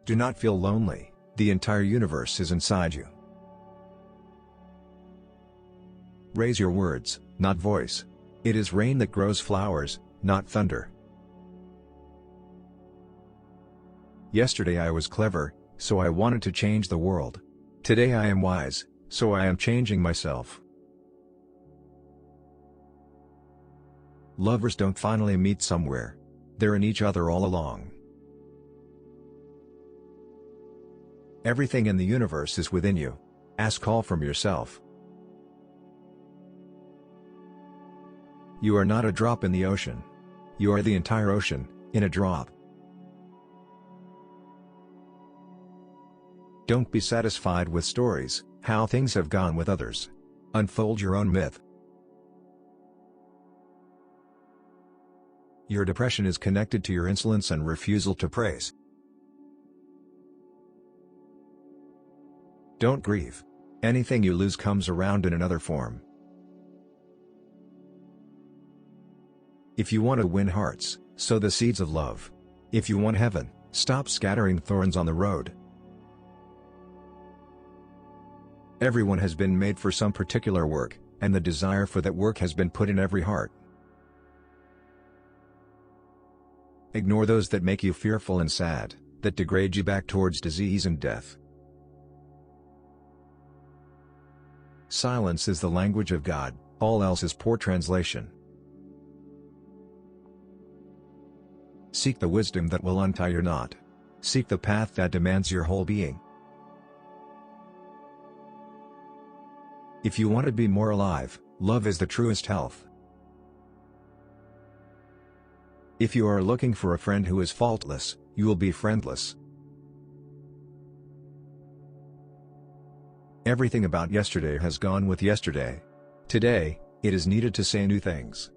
Do not feel lonely, the entire universe is inside you. Raise your words, not voice. It is rain that grows flowers, not thunder. Yesterday I was clever, so I wanted to change the world. Today I am wise, so I am changing myself. Lovers don't finally meet somewhere. They're in each other all along. Everything in the universe is within you. Ask all from yourself. You are not a drop in the ocean. You are the entire ocean, in a drop. Don't be satisfied with stories, how things have gone with others. Unfold your own myth. Your depression is connected to your insolence and refusal to praise. Don't grieve. Anything you lose comes around in another form. If you want to win hearts, sow the seeds of love. If you want heaven, stop scattering thorns on the road. Everyone has been made for some particular work, and the desire for that work has been put in every heart. Ignore those that make you fearful and sad, that degrade you back towards disease and death. Silence is the language of God, all else is poor translation. Seek the wisdom that will untie your knot. Seek the path that demands your whole being. If you want to be more alive, love is the truest health. If you are looking for a friend who is faultless, you will be friendless. Everything about yesterday has gone with yesterday. Today, it is needed to say new things.